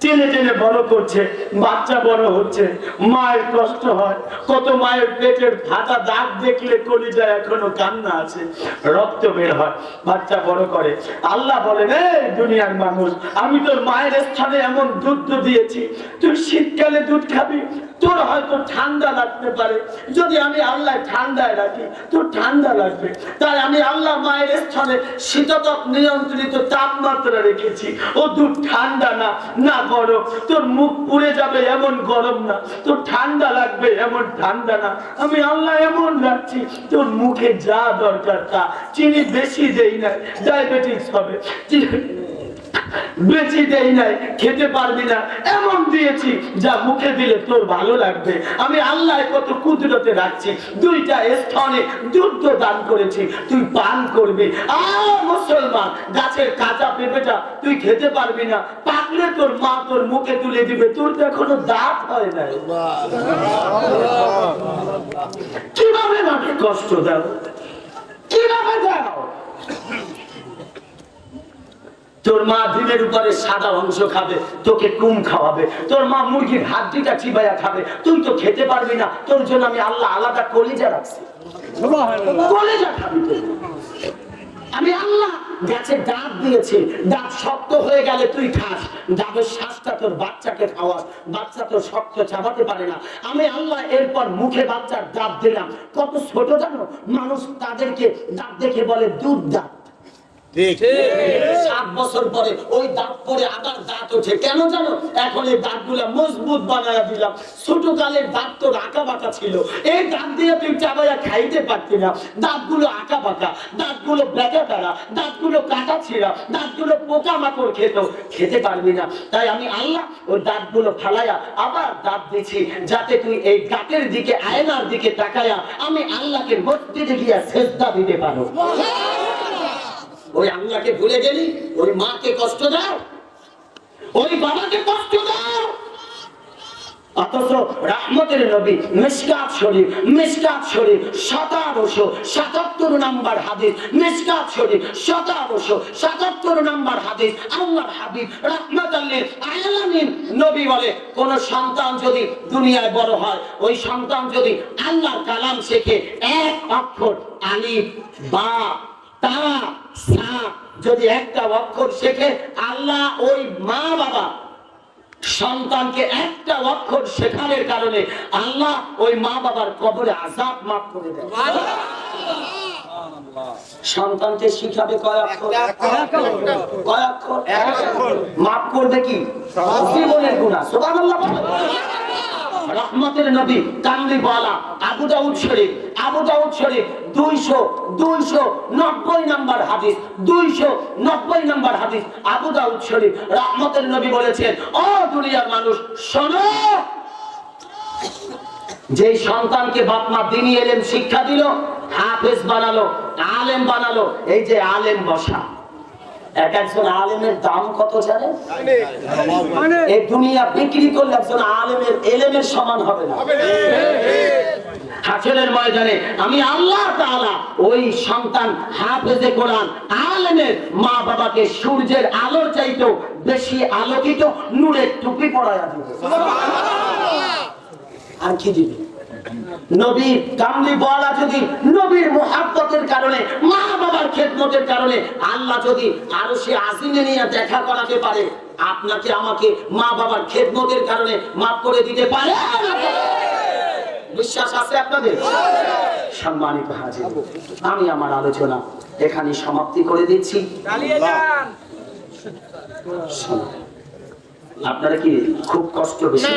টেনে টেনে বড় করছে, বাচ্চা বড় হচ্ছে, মায়ের কষ্ট হয়। কত মায়ের পেটের ফাটা দাগ দেখলে কলিজায় এখনো কান্না আছে, রক্ত বের হয়, বাচ্চা বড় করে। আল্লাহ বলেন, এই দুনিয়ার মানুষ, আমি তোর মায়ের স্থানে এমন দুধ দিয়েছি, তুই শীতকালে দুধ খাবি, তোর হয়তো ঠান্ডা লাগতে পারে। যদি আমি আল্লাহ ঠান্ডায় রাখি, তোর ঠান্ডা লাগবে। তাই আমি আল্লাহ মায়ের স্থানে শীততাপ নিয়ন্ত্রিত তাপমাত্রা রেখেছি। ও দুধ ঠান্ডা না, না গরম। তোর মুখ পুড়ে যাবে এমন গরম না, তোর ঠান্ডা লাগবে এমন ঠান্ডা না। আমি আল্লাহ এমন রাখছি, তোর মুখে যা দরকার তা। চিনি বেশি দেই না, ডায়াবেটিস হবে। বেশি দেই নাই, খেতে পারবি না এমন দিয়েছি যা মুখে দিলে তোর ভালো লাগবে। আমি আল্লাহ কত কুদরতে রাখছি, দুইটা স্থানে দুধ দান করেছি, তুই পান করবি। মুসলমান, গাছের কাঁচা পেঁপেটা তুই খেতে পারবি না, পাকলে তোর মা তোর মুখে তুলে দিবে, তোর তো এখনো দাঁত হয় নাই। কিভাবে মাকে কষ্ট দাও, কিভাবে দাও? তোর মা ডিমের উপরে সাদা অংশ খাবে, তোকে কুম খাওয়াবে। তোর মা মুরগির হাড্ডিটা চিবাইয়া খাবে, তুই তো খেতে পারবি না। তোর জন্য আমি আল্লাহ আলাদা কলিজা রাখছি, কলিজা খাবি তুই। আমি আল্লাহ গাছের দাঁত দিয়েছি, দাঁত শক্ত হয়ে গেলে তুই খাস, দাঁতের শ্বাসটা তোর বাচ্চাকে খাওয়াস, বাচ্চা তো শক্ত চাবাতে পারে না। আমি আল্লাহ এরপর মুখে বাচ্চার দাঁত দিলাম। কত ছোট জানো, মানুষ তাদেরকে দাঁত দেখে বলে দুধ দাঁত। 7 বছর পরে ওই দাঁত পরে আবার দাঁত ওঠে, কেন জানো? এখন এই দাঁতগুলো মজবুত বানায় দিলাম। ছোট কালের দাঁত তো আঁকা বাঁকা ছিল, এই দাঁত দিয়ে তুই চাবাইয়া খাইতে পারতি না। দাঁতগুলো আঁকা বাঁকা, দাঁতগুলো বেঁকা তারা, দাঁতগুলো কাটা ছিঁড়া, দাঁতগুলো পোকা মাকড় খেতে পারবি না। তাই আমি আল্লাহ ওই দাঁতগুলো ফালাইয়া আবার দাঁত দিছি, যাতে তুই এই দাঁতের দিকে, আয়নার দিকে তাকায়া আমি আল্লাহকে মসজিদে গিয়া সেজদা দিতে পারো। ওই আল্লাহকে ভুলে গেলি, ওই মাকে কষ্ট দাও, ওই বাবাকে কষ্ট দাও। অথচ রাহমতের নবী মিশকাত শরীফ 1777 নম্বর হাদিস, মিশকাত শরীফ 1777 নম্বর হাদিস। আল্লাহর হাবিব রাহমাতাল লিল আলামিন নবী বলে, কোন সন্তান যদি দুনিয়ায় বড় হয়, ওই সন্তান যদি আল্লাহর কালাম শেখে, এক অক্ষর আলিফ বা তা সা যদি একটা অক্ষর শেখে, আল্লাহ ওই মা বাবা সন্তানকে একটা অক্ষর শেখানোর কারণে আল্লাহ ওই মা বাবার কবরে আযাব মাফ করে দেয়। সন্তানকে শিখাবে কয় অক্ষর? কয় অক্ষর? মাফ করবে কি? জীবনের গুনাহ। সুবহানাল্লাহ। রহমতের নবী কামলিওয়ালা আবু দাউদ শরীফ 290 নম্বর হাদিস, 290 নম্বর হাদিস আবু দাউদ শরীফ। রহমতের নবী বলেছেন, ও দুনিয়ার মানুষ শোনো, যে সন্তানকে বাপ মা দ্বীনি ইলম শিক্ষা দিল, হাফেজ বানালো, আলেম বানালো, এই যে আলেম বসা, এক একজন আলেমের দাম কত জানেন? এই দুনিয়া বিক্রি করলে একজন আলেমের ইলমের সমান হবে না। হাসরের ময়দানে আমি আল্লাহ তাআলা ওই সন্তান হাফেজে কোরআন আলেমের মা বাবাকে সূর্যের আলোর চাইতেও বেশি আলোকিত নূরের টুপি পরায়া দেব। আর কি দিবে? নবী কামলিওয়ালা যদি নবীর মুহাব্বতের কারণে, মা বাবার খেদমতের কারণে আল্লাহ যদি আরশে আজিমে নিয়ে দেখা করাতে পারে, আপনাকে আমাকে মা বাবার খেদমতের কারণে মাফ করে দিতে পারে। বিশ্বাস আছে আপনাদের? সম্মানিত হাজির, আমি আমার আলোচনা এখানে সমাপ্তি করে দিচ্ছি। আপনারা কি খুব কষ্ট বেশি?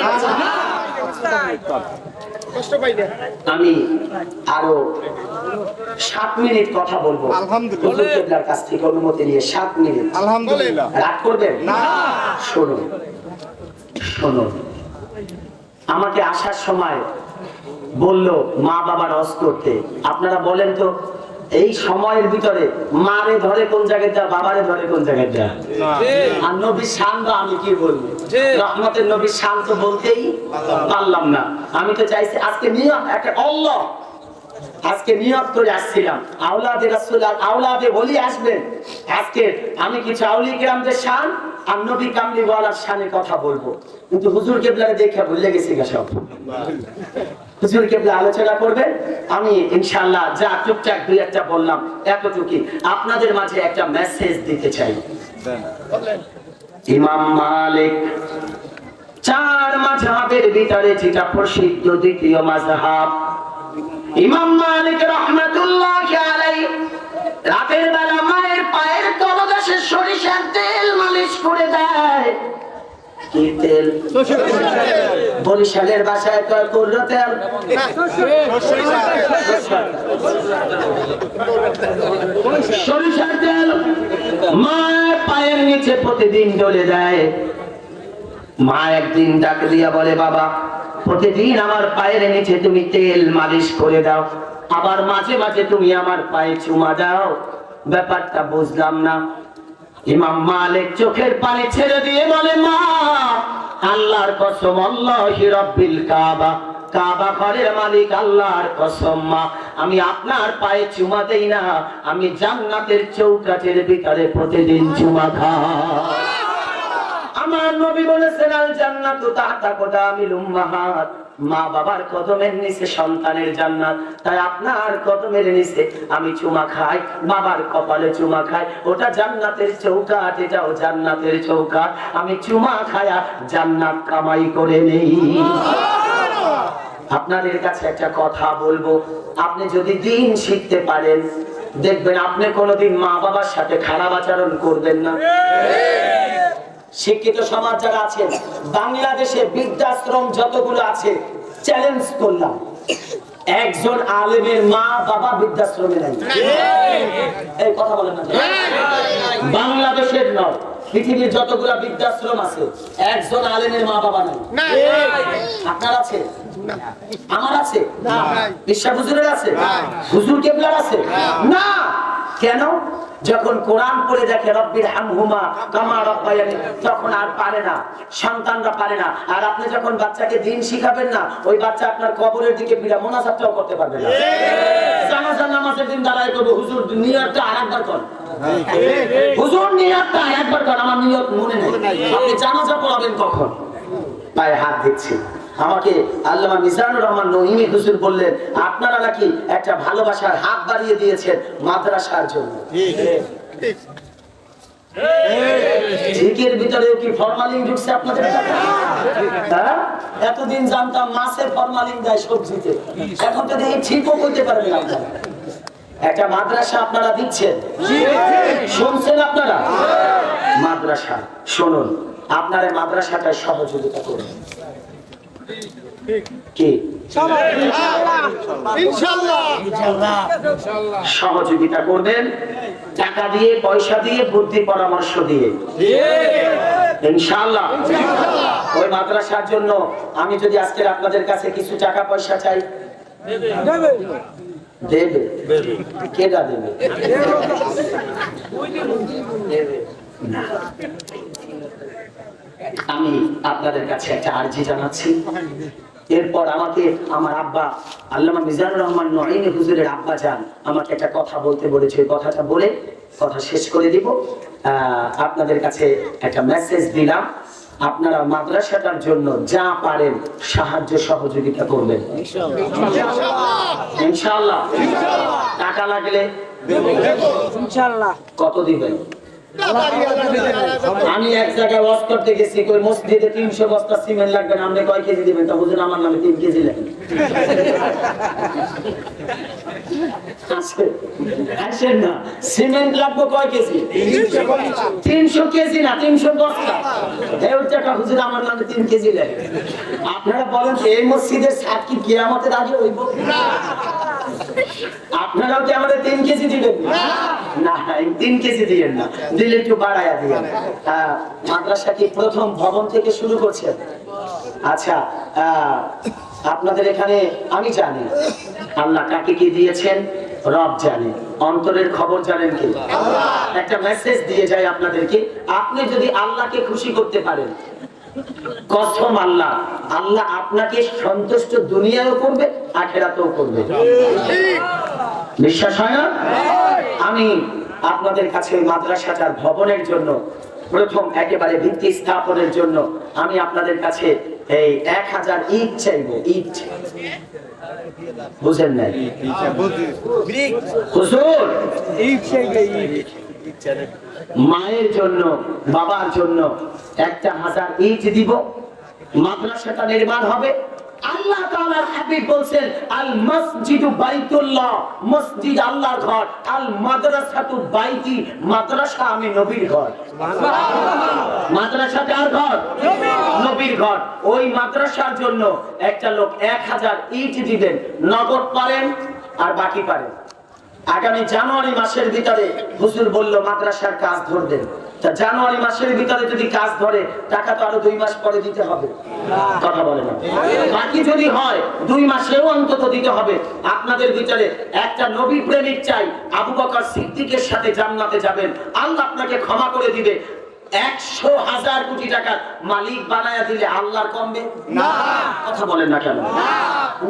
আমি আরো 7 মিনিট কথা বলবো। আলহামদুলিল্লাহর কাছ থেকে অনুমতি নিয়ে 7 মিনিট। আলহামদুলিল্লাহ। রাগ করবেন না? শুনুন, আমাকে আসার সময় বললো মা বাবার হজ করতে। আপনারা বলেন তো, এই সময়ের ভিতরে মারে ধরে কোন জায়গায় যা, বাবারে ধরে কোন জায়গায় যা? আর নবীর শান বা আমি কি বলবো? রহমতের নবীর শান তো বলতেই পারলাম না। আমি তো চাইছি আজকে নিয়ত একটা আল্লাহ, আজকে নিয়ত করে আসছিলাম আওলাদে রাসূল আর আওলাদে ওলি আসবেন। আজকে আমি কিছু আউলিয়া কিরামদের শান আর নবী কামলিওয়ালার শানে কথা বলবো, কিন্তু হুজুর কেবলারে দেখে ভুলে গেছি গা সব। হুজুর কেবলা আলোচনা করবেন, আমি ইনশাআল্লাহ যা টুকটাক দুই একটা বললাম এতটুকুই আপনাদের মাঝে একটা মেসেজ দিতে চাই। ইমাম মালিক চার মাযহাবের ভিতরে যেটা প্রসিদ্ধ দ্বিতীয় মাযহাব, ইমাম মালিক রাহমাতুল্লাহি আলাইহি রাতের বেলা মায়ের পায়ের তলদেশে সরিষার তেল মালিশ করে দেয়। কি তেল? বরিশালের ভাষায় কয় কুররা তেল। সরিষার তেল মায়ের পায়ের নিচে প্রতিদিন ডলে দেয়। মা একদিন ডাক দিয়া বলে, বাবা প্রতিদিন আমার পায়ের নিচে তুমি তেল মালিশ করে দাও, আবার মাঝে মাঝে তুমি আমার পায়ে চুমা দাও, ব্যাপারটা বুঝলাম না। ইমাম মালিক চোখের পানি ছেড়ে দিয়ে বলে, মা আল্লাহর কসম, আল্লাহি রাব্বিল কাবা, কাবা ঘরের মালিক আল্লাহর কসম মা, আমি আপনার পায়ে চুমা দেই না, আমি জান্নাতের চৌকাঠের ভিতরে প্রতিদিন চুমা খাই। আমার নবী বলেছেন, আল জান্নাতু তাহতা কদামিল উম্মাহাত, মা বাবার কদমের নিচে সন্তানের জান্নাত। তাই আপনার কদমের নিচে আমি চুমা খাই, বাবার কপালে চুমা খাই, ওটা জান্নাতের চৌকাঠ, এটাও জান্নাতের চৌকাঠ। আমি চুমা খায়া জান্নাত কামাই করে নেই। আপনাদের কাছে একটা কথা বলবো, আপনি যদি দিন শিখতে পারেন, দেখবেন আপনি কোনোদিন মা বাবার সাথে খারাপ আচরণ করবেন না। শিক্ষিত সমাজ যারা আছেন, বাংলাদেশে বৃদ্ধাশ্রম যতগুলো আছে, চ্যালেঞ্জ করলাম, একজন আলেমের মা বাবা বৃদ্ধাশ্রমে নাই। এই কথা বলেন না, বাংলাদেশের নয়, পৃথিবীর যতগুলা বৃদ্ধাশ্রম আছে, একজন আলেমের মা বাবা নাই। আপনার আছে? আমার আছে? বিশ্বাস হুজুরের আছে? হুজুর কেবলার আছে? না। কেন? যখন কোরআন পড়ে দেখে রব্বির হামহুমা কামা রাব্বায়ানি, তখন আর পারে না, সন্তানরা পারে না। আর আপনি যখন বাচ্চাকে দিন শিখাবেন না, ওই বাচ্চা আপনার কবরের দিকে ফিরে মোনাজাতটাও করতে পারবে না। জানাজার নামাজের দিন দাঁড়ায় করবো, হুজুর নিয়তটা আরেকবার কর, হুজুর নিয়তটা আরেকবার কর, আমার নিয়ত মনে নেই। আপনি জানাজা পড়াবেন কখন? পায়ে হাত দিচ্ছি। আমাকে আল্লামা মিজানুর রহমান নঈমী হুজুর বললেন, আপনারা নাকি একটা ভালোবাসার হাত বাড়িয়ে দিয়েছেন মাদ্রাসার জন্য। ঠিকের ভিতরেও কি ফরমালিন ঢুকছে আপনাদের? হ্যাঁ, এতদিন জানতাম মাছে ফরমালিন দেয় সবজিতে, এখন তো দেখি ঠিকও করতে পারবেন আপনারা। একটা মাদ্রাসা আপনারা দিচ্ছেন, শুনছেন আপনারা? মাদ্রাসা শুনুন, আপনারা মাদ্রাসাটায় সহযোগিতা করুন। সহযোগিতা করবেন, টাকা দিয়ে, পয়সা দিয়ে, বুদ্ধি পরামর্শ দিয়ে, ইনশাআল্লাহ। ওই মাদ্রাসার জন্য আমি যদি আজকে আপনাদের কাছে কিছু টাকা পয়সা চাই, দেবে? কেডা দেবে? না। আমি আপনাদের কাছে একটা আরজি জানাচ্ছি। এরপর আমাকে আমার আব্বা আল্লামা মিজানুর রহমান নঈমী হুজুরের আব্বা যান আমাকে একটা কথা বলতে বলেছে, কথাটা বলে কথা শেষ করে দিব। আপনাদের কাছে একটা মেসেজ দিলাম, আপনারা মাদ্রাসাটার জন্য যা পারেন সাহায্য সহযোগিতা করবেন ইনশাআল্লাহ। টাকা লাগলে ইনশাআল্লাহ। কত দিবেন? আমি এক জায়গায় ওয়াজ করতে গেছি, কই মসজিদে 300 বস্তা সিমেন্ট লাগবে না, আপনি কয় কেজি দিবেন? তা বুঝুন আমার নামে 3 কেজি লাগবে। আসেন না, সিমেন্ট লাগবে কয় কেজি? 300 কেজি না, 300 বস্তা। এই টাকা হুজুর আমার নামে 3 কেজি লাগবে। আপনারা বলেন এই মসজিদের ছাদ কি কিয়ামতের আগে হইব? আপনারাও কি আমাদের 3 কেজি দিবেন? না, 3 কেজি দিবেন না, দিলে একটু বাড়ায়া দিবেন। মাদ্রাসা কি প্রথম ভবন থেকে শুরু করছেন? আচ্ছা, আপনাদের এখানে আমি জানি আল্লাহ কাকে কি দিয়েছেন, রব জানে, অন্তরের খবর জানেন কি? একটা মেসেজ দিয়ে যায় আপনাদেরকে, আপনি যদি আল্লাহকে খুশি করতে পারেন, কসম আল্লাহ, আল্লাহ আপনাকে সন্তুষ্ট দুনিয়ায়ও করবে, আখিরাতেও করবে। বিশ্বাস হয় না? আমি আপনাদের কাছে ওই মাদ্রাসাটার ভবনের জন্য প্রথম একেবারে ভিত্তি স্থাপনের জন্য আমি আপনাদের কাছে এই 1000 ইট চাইবো। ইট বুঝেন নাই হুজুর? মায়ের জন্য বাবার জন্য 1000 ইট দিব, মাদ্রাসাটা নির্মাণ হবে। আল্লাহ তাআলার হাবিব বলেন আল মসজিদু বাইতুল্লাহ, মসজিদ আল্লাহর ঘর, আল মাদ্রাসাতু বাইতি, মাদ্রাসা আমি নবীর ঘর। সুবহানাল্লাহ। মাদ্রাসা কার ঘর? নবীর ঘর। ওই মাদ্রাসার জন্য একটা লোক 1000 ইট দিবেন, নগদ পারেন আর বাকি পারেন। আগামী জানুয়ারি মাসের ভিতরে হুজুর বলল মাদ্রাসার কাজ ধরবেন। তা জানুয়ারি মাসের ভিতরে যদি কাজ ধরে টাকা তো আরো 2 মাস পরে দিতে হবে, কথা বলে না। বাকি যদি হয় 2 মাসেও অন্তত দিতে হবে। আপনাদের ভিতরে একটা নবী প্রেমিক চাই, আবু বকর সিদ্দিকের সাথে জান্নাতে যাবেন, আল্লাহ আপনাকে ক্ষমা করে দিবে। 100,000 কোটি টাকার মালিক বানায়া দিলে আল্লাহর কমবে না? কথা বলেন না কেন?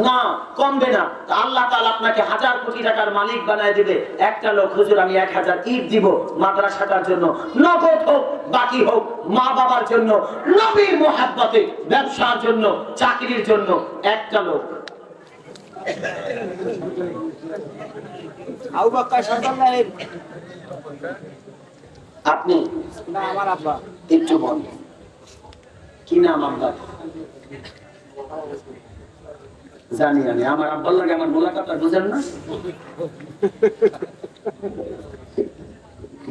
না, কমবে না। আল্লাহ তাআলা আপনাকে 1000 কোটি টাকার মালিক বানায় দিবে। একটা লোক হুজুর আমি 1000 ইট দিব মাদ্রাসাটার জন্য, নগদ হোক বাকি হোক, মা বাবার জন্য, নবীর মুহাব্বতে, ব্যবসার জন্য, চাকরির জন্য। একটা লোক আবু বকর সন্তান আপনি না আমার আব্বা একটু বল কি নাম আপনার? জানি আমি, আমার আব্বার লাগে আমার মোলাকাত বুঝেন না?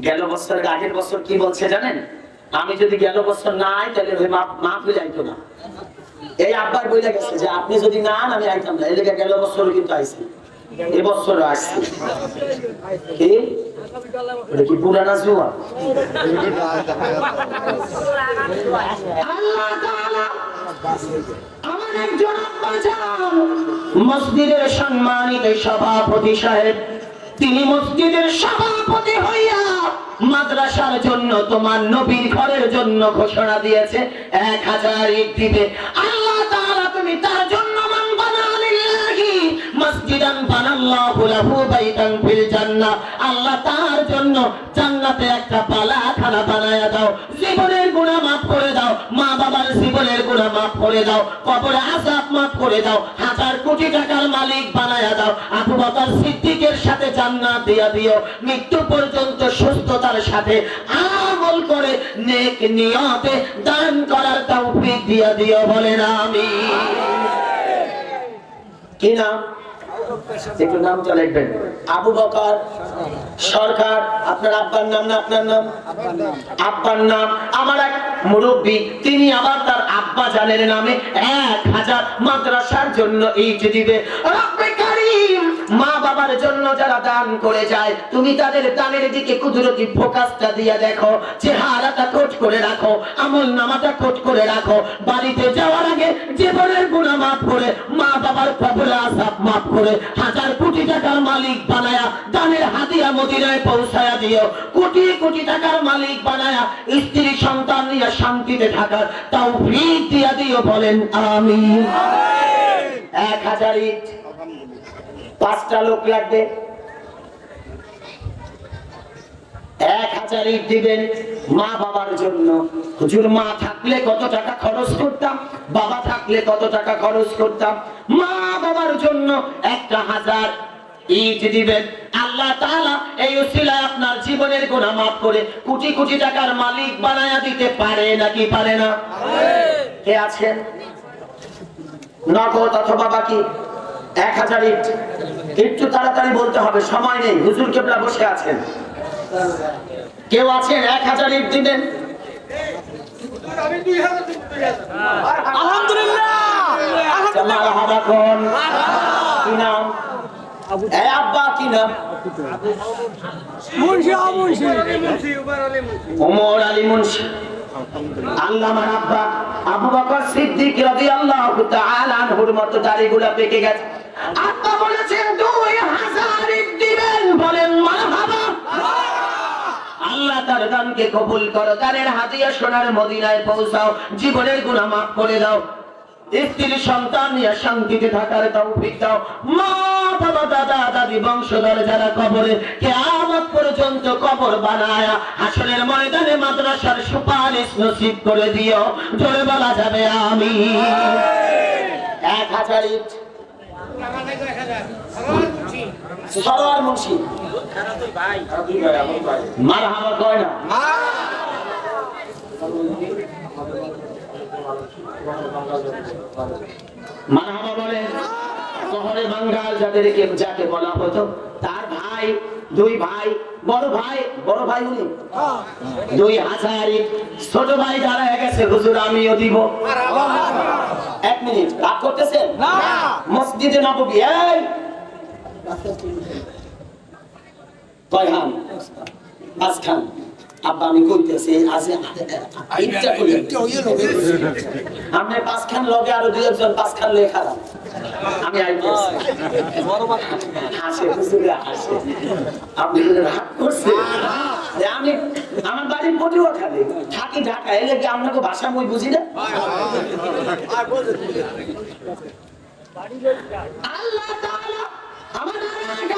গেল বছরের আগের বছর কি বলছে জানেন? আমি যদি গেল বছর না আই তাহলে মাফ হয়ে যাইতো না। এই আব্বার বইলে গেছে যে আপনি যদি না আন আমি আইতাম না। এদিকে গেল বছর কিন্তু আইছি, এবছরও আসছি। কি এটা কি পুরানা জুয়া? আল্লাহ তাআলা আমার একজন আব্বা জান, মসজিদের সম্মানিত সভাপতি সাহেব, তিনি মসজিদের সভাপতি হইয়া মাদ্রাসার জন্য তোমার নবীর ঘরের জন্য ঘোষণা দিয়েছে 1000 ইট দিবে। আল্লাহ তাআলা তুমি তার জন্য মান বানা লিল্লাহি মসজিদান বানাল্লাহু লাহু বাইতান ফিল জান্নাহ, আল্লাহ তার জন্য জান্নাতে একটা পালাখানা বানায়া দাও। জীবনের গুনাহ মাফ করে দাও, মা বাবার জীবনের গুনাহ মাফ করে দাও, কবরে আযাব মাফ করে দাও, 1000 কোটি টাকার মালিক বানায়া দাও। আবু বকর সিদ্দিকের সাথে জান্নাত দিয়া দিও, মৃত্যু পর্যন্ত সুস্থতার সাথে আমল করে নেক নিয়তে দান করার তৌফিক দিয়া দিও, বলেন আমিন। কি নাম? একটু নাম তো লিখবেন। আবু বকর সরকার। আপনার আব্বার নাম না আপনার নাম? আব্বার নাম। আমার এক মুরব্বী, তিনি আবার তার আব্বা জানের নামে 1000 মাদ্রাসার জন্য ইট দিবে। রব্বে কারীম, মা বাবার জন্য যারা দান করে যায় তুমি তাদের দানের দিকে কুদরতি ফোকাসটা দিয়ে দেখো, চেহারাটা কোট করে রাখো, আমল নামাটা কোট করে রাখো। বাড়িতে যাওয়ার আগে জীবনের গুনাহ মাফ করে, মা বাবার কবরে আযাব মাফ করে, 1000 কোটি টাকার মালিক বানায়া দানের হাদিয়া মদিনায় পৌঁছায়া দিও। কোটি কোটি টাকার মালিক বানায়া স্ত্রী সন্তান নিয়ে শান্তিতে থাকার তৌফিক দিয়া দিও, বলেন আমিন। 1000 ইট, 5টা লোক লাগবে। 1000 ইট দিবেন মা বাবার জন্য। হুজুর মা থাকলে কত টাকা খরচ করতাম, বাবা থাকলে কত টাকা খরচ করতাম। মা বাবার জন্য 1000 ইট দিবেন। আল্লাহ তাআলা এই উসিলায় আপনার জীবনের গুনাহ মাফ করে কোটি কোটি টাকার মালিক বানায়া দিতে পারে নাকি পারে না? কে আছেন? নগদ অথবা বাকি? 1000 ইট। একটু তাড়াতাড়ি বলতে হবে, সময় নেই। হুজুর কেবলা বসে আছেন। কেউ আছেন 1000 ইট দিবেন? আলহামদুলিল্লাহ। কি নাম? আব্বা কি নাম? ওমর আলী মুন্সি। আল্লামার আব্বা আবু বকর সিদ্দিক রাদিয়াল্লাহু তাআলা আনহুর মতো দাড়িগুলো পেকে গেছে। আব্বা বলেছেন 2000 ইট দিবেন, বলেন মারহাবা। আল্লাহ তার দানকে কবুল করো, দানের হাদিয়া সোনার মদিনায় পৌঁছাও, জীবনের গুনাহ মাফ করে দাও, স্ত্রী সন্তান নিয়ে শান্তিতে থাকার তৌফিক দাও। মা বাবা দাদা দাদি বংশধর যারা কবরে কিয়ামত পর্যন্ত কবর বানায় হাসরের ময়দানে মাদ্রাসার সুপারিশ নসিব করে দিও, জোরে বলা যাবে আমিন। 1000 ইট সরোয়ার মুন্সি মারহাবা কয় না? মারহাবা বলে। শহরে বাঙ্গাল যাদেরকে যাকে বলা হতো তার ভাই, দুই ভাই, বড় ভাই উনি 2000 ইট, ছোট ভাই যারা গেছে হুজুর আমিও দিব। 1 মিনিট রাগ করতেছেন না? মসজিদে নববী এই কয়হান পাঁচখান আব্বা আমি কইতেছি আছে ইচ্ছা করি আপনি পাঁচখান লগে আরো দুই একজন পাঁচখান লেখা দাও আমি আইতেছি হাসে হুজুরে হাসে আপনি যদি রাগ করছেন যে আমি আমার বাড়ি পটুয়াখালী থাকি ঢাকা এলে কি আপনাকে ভাষা মই বুঝি না আল্লাহ তাআলা আমাদের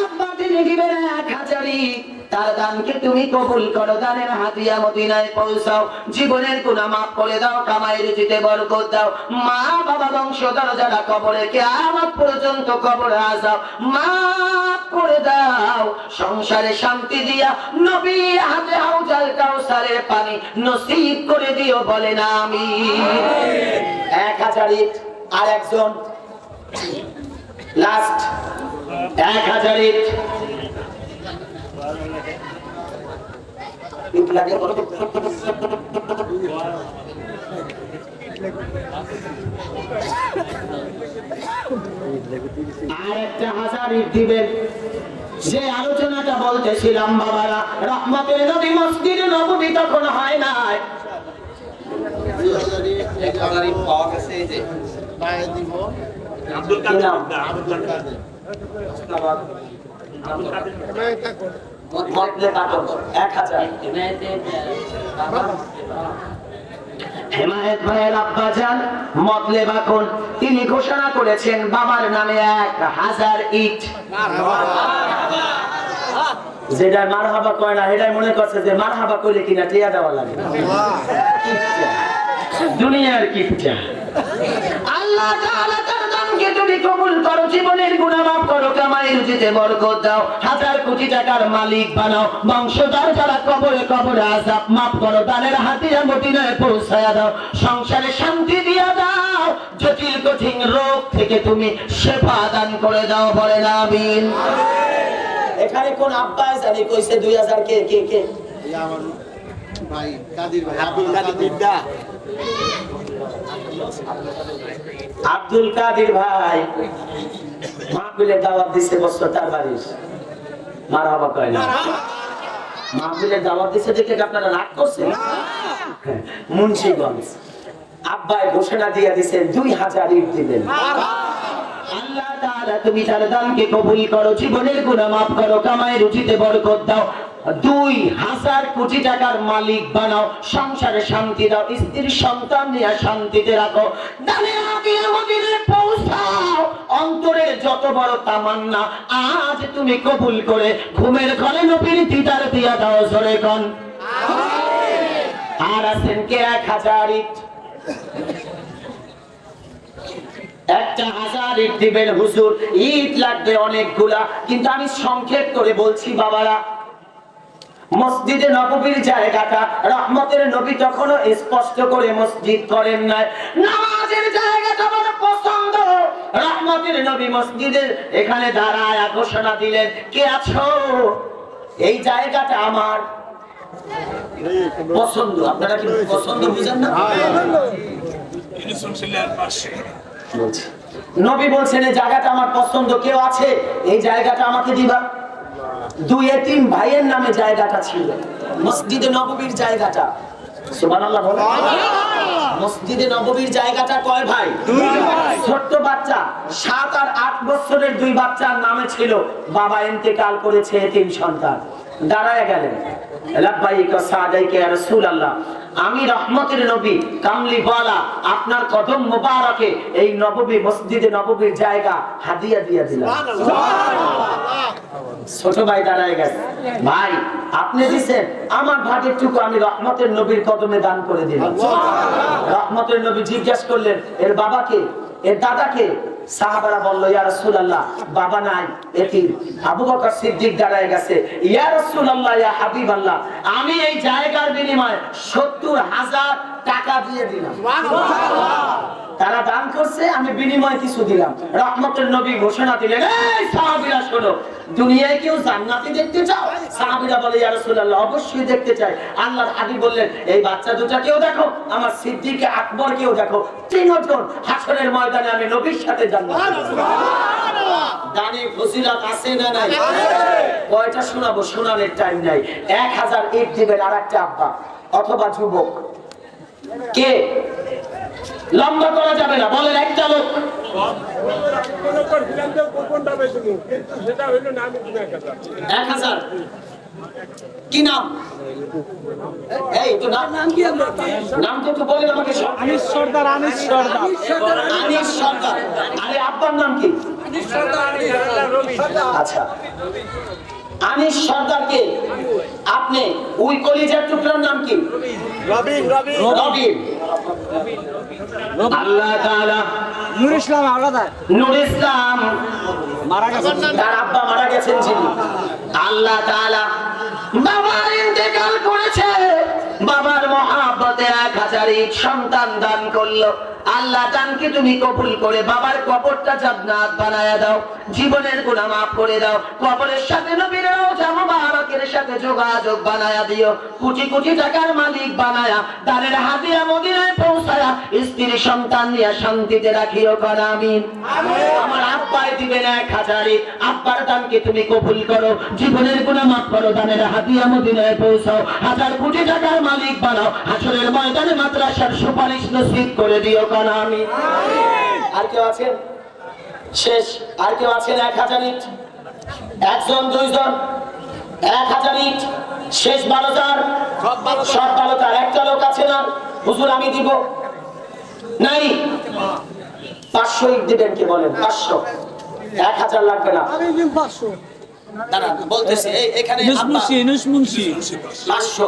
আব্বা তিনি দিবেন 1000 তার দানকে তুমি কবুল করো, দানের হাদিয়া মদিনায় পৌঁছাও, জীবনের গুনাহ মাফ করে দাও, কামাই রুজিতে বরকত দাও। মা বাবা বংশধর যারা কবরে কিয়ামত পর্যন্ত কবরে আযাব মাফ করে দাও, সংসারে শান্তি দিয়া নবীর হাতে হাউজাল কাউসারের পানি নসিব করে দিও, বলেন আমিন। 1000 ইট আর একজন লাস্ট 1000 ইট লাগে বলো আর একটা 1000 ইট দিবেন। যে আলোচনাটা বলতেছিলাম বাবারা, রহমতের নবী মসজিদ নববী তখন হয় নাই, 1000 ইট পাওয়া গেছে এই যে বাইরে দিব আব্দুল কাদের মতলে কাটন 1000 হেমায়েত ভাইয়ের আব্বা যান মতলে বাকন তিনি ঘোষণা করেছেন বাবার নামে 1000 ইট। যেটা মারহাবা কয় না এটাই মনে করছে যে মারহাবা কইলে কিনা টিয়া দেওয়া লাগে, দুনিয়ার কিচ্ছা। আল্লাহ তাআলা তার দানকে তুমি কবুল করো, জীবনের গুনাহ মাফ করো, কামাই রুজিতে বরকত দাও, 1000 কোটি টাকার মালিক বানাও, বংশধর যারা কবরে কবরে আযাব মাফ করো, দানের হাতিয়া মদিনায় পৌঁছায়া দাও, সংসারে শান্তি দিয়া দাও, জটিল কঠিন রোগ থেকে তুমি শেফা দান করে দাও, বলেন আমিন। এখানে কোন আব্বা জানি কইছে 2000 কে কে কে আমার ভাই কাদির ভাই আব্দুল কাদির দিদা আব্দুল কাদের ভাই মাহফিলে দাওয়াত দিছে বছর তার বাড়ি মারহাবা কয় না, মাহফিলে দাওয়াত দিছে দেখে আপনারা রাগ করছেন? মুন্সিগঞ্জ আব্বাই ঘোষণা দিয়ে দিছে 2000 ইট দিবেন। আল্লাহ তাআলা তুমি তার দানকে কবুল করো, জীবনের গুনাহ মাফ করো, কামাই রুজিতে বরকত দাও, 2000 কোটি টাকার মালিক বানাও, সংসারে শান্তি দাও, স্ত্রী সন্তান নিয়ে শান্তিতে রাখো, দানের হাতিয়া মদিনায় পৌঁছাও, অন্তরের যত বড় তামান্না আজ তুমি কবুল করে ঘুমের ঘরে নবীর দিদার দিয়া দাও, জোরে কোন আমিন। আর আছেন কে 1000 ইট? একটা 1000 ইট দিবেন হুজুর, ইট লাগবে অনেকগুলা, কিন্তু আমি সংক্ষেপ করে বলছি বাবারা, মসজিদে নববীর জায়গাটা রহমতের নবী তখনও স্পষ্ট করে মসজিদ করেন নাই, নামাজের জায়গাটা বড় পছন্দ, রহমতের নবী মসজিদের এখানে দাঁড়ায় ঘোষণা দিলেন, কে আছো এই জায়গাটা আমার পছন্দ। আপনারা কি পছন্দ বুঝেন না? বলছি নবী বলছেন এই জায়গাটা আমার পছন্দ, কেউ আছে এই জায়গাটা আমাকে দিবা। 2 এতিম ভাইয়ের নামে জায়গাটা ছিল, মসজিদে নববীর জায়গাটা, সুবহানাল্লাহ বলেন। মসজিদে নববীর জায়গাটা কয় ভাই? 2 ভাই। ছোট্ট বাচ্চা 7 আর 8 বছরের 2 বাচ্চার নামে ছিল, বাবা ইন্তেকাল করেছে, এতিম সন্তান, দাঁড়ায় গেলেন, লাব্বাইক ওয়া সাদাইক ইয়া রাসূলুল্লাহ, আমি রহমতের নবী কামলিওয়ালা আপনার কদম মোবারকে এই নববী মসজিদে নববীর জায়গা হাদিয়া দিয়ে দিলাম। ছোট ভাই দাঁড়ায় গেছে, ভাই আপনি দিছেন, আমার ভাগেরটুকু আমি রহমতের নবীর কদমে দান করে দিলাম। রহমতের নবী জিজ্ঞেস করলেন এর বাবাকে, এর দাদাকে? সাহাবারা বলল ইয়া রাসূলুল্লাহ বাবা নাই, এতিম। আবু বকর সিদ্দিক দাঁড়ায় গেছে, ইয়া রাসূলুল্লাহ ইয়া হাবিবাল্লাহ, আমি এই জায়গার বিনিময়ে ৭০,০০০ টাকা দিয়ে দিলাম। তারা দান করছে, আমি বিনিময়ে কিছু দিলাম। রহমতের নবী ঘোষণা দিলেন, এই সাহাবীরা শোনো, দুনিয়ায় কেউ জান্নাতি দেখতে চাও? সাহাবীরা বলে ইয়া রাসূলুল্লাহ অবশ্যই দেখতে চাই। আল্লাহর হাবিব বললেন এই বাচ্চা দুটাকেও দেখো, আমার সিদ্দিক আকবরকেও দেখো, তিনজন হাসরের ময়দানে আমি নবীর সাথে জান্নাত। দানে ফজিলত আছে না নাই? কয়টা শোনাবো, শোনানোর টাইম নাই। ১০০০ ইট দিবেন আর একটা আব্বা অথবা যুবক। কে? লম্বা করা যাবে না, বলেন একটা লোক। এক হাজার। কি নাম? এই তো নাম কি? নাম তো একটু বলেন আমাকে। আনিস সর্দার, আনিস সর্দার। আনিস সর্দার। আরে আব্বার নাম কি? আচ্ছা, আনিস সর্দারকে আপনি ওই কলিজার টুকরার নাম কি? রবিন, রবিন, রবিন। আল্লাহ তাআলা নূর ইসলাম আলাদা, নূর ইসলাম মারা গেছেন, তার আব্বা মারা গেছেন যিনি। আল্লাহ তাআলা বাবার ইন্তেকাল করেছে, বাবার মহাব্বতে ১০০০ ইট সন্তান দান করলো। আল্লাহ দানকে তুমি কবুল করে বাবার কবরটা জান্নাত বানায়া দাও, জীবনের গুনাহ মাফ করে দাও, কবরের সাথে নবীর রওজা মুবারকের সাথে যোগাযোগ বানায়া দিও, কোটি কোটি টাকার মালিক বানায়া দানের হাদিয়া মদিনায় পৌঁছায়া স্ত্রী সন্তান নিয়ে শান্তিতে রাখিও, কর আমিন। আমার আব্বাই দিবেন ১০০০ ইট, আব্বার দানকে তুমি কবুল করো, জীবনের গুনাহ মাফ করো, দানের হাদিয়া মদিনায় পৌঁছাও, হাজার কোটি টাকার মালিক বানাও, হাসরের ময়দানে মাদ্রাসার সুপারিশ নসিব করে দিও, কর আমিন। আর কেউ আছেন? শেষ। আর কেউ আছেন? ১০০০ ইট। একজন, দুইজন। ১০০০ ইট শেষ। ১২,০০০। সব ১২,০০০। একটা লোক আছে না হুজুর আমি দিব? নাই। ৫০০ ইট দিবেন কি বলেন? ৫০০। ১০০০ লাগবে না। আমি দিন 500। দাঁড়ান বলতেছি, এখানে ইউনুস মুন্সি। ৫০০।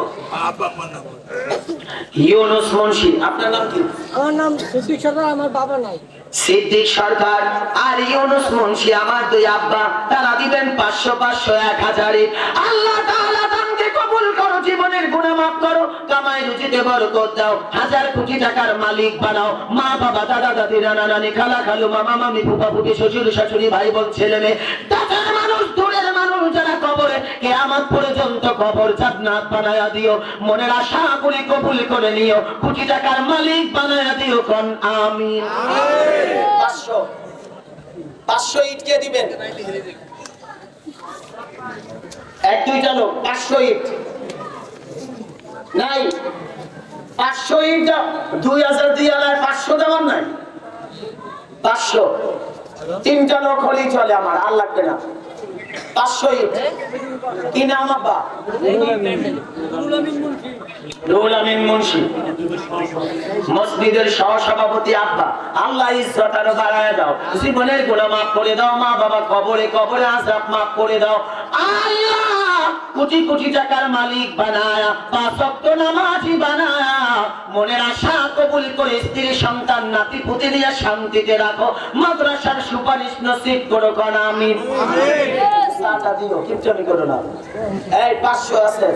ইউনুস মুন্সি। আপনার নাম কি? আমার নাম সিদ্দিক সরকার, আমার বাবা নাই। সিদ্দিক সরকার আর ইউনুস মুন্সি আমার দুই আব্বা, তারা দিবেন ৫০০ ৫০০ ১০০০। আল্লাহ তাআলা দানকে কবুল করো, জীবনের গুনাহ মাফ করো, কামাই রুজিতে বরকত দাও, হাজার কোটি টাকার মালিক বানাও, মা বাবা দাদা দাদি নানা নানি খালা খালু মামা মামি ফুফা ফুফি শ্বশুর শাশুড়ি ভাই বোন ছেলে মেয়ে কাছের মানুষ দূরের মানুষ যারা কবরে কিয়ামত পর্যন্ত কবর জান্নাত বানায়া দিও, মনের আশা করি কবুল করে নিও, কোটি টাকার মালিক বানায়া দিও, কোন আমিন। ৫০০। ৫০০ ইট কে দিবেন? এক দুইটা লোক। ৫০০ ইট নাই। ৫০০ ইট দাও। ২০০০ দিয়ে আলায় ৫০০ দেওয়ার নাই। ৫০০। তিনটা লোক হলেই চলে আমার, আর লাগবে না। ৫০০ ইট। কি নাম আব্বা? রুহুল আমিন মুন্সি, মসজিদের সহসভাপতি আব্বা। আল্লাহ ইজ্জত আরো বাড়ায় দাও, জীবনের গুনাহ মাফ করে দাও, মা বাবা কবরে কবরে আযাব মাফ করে দাও। আল্লাহ কোটি কোটি টাকার মালিক বানায়া, ৫ ওয়াক্ত নামাজি বানায়া, মনের আশা কবুল করে স্ত্রী সন্তান নাতি পুতি নিয়ে শান্তিতে রাখো, মাদ্রাসার সুপারিশ নসিব করো, কোন আমিন। সাটা দিও, কিচ্ছু করো না। এই ৫০০ আছে।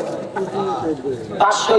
৫০০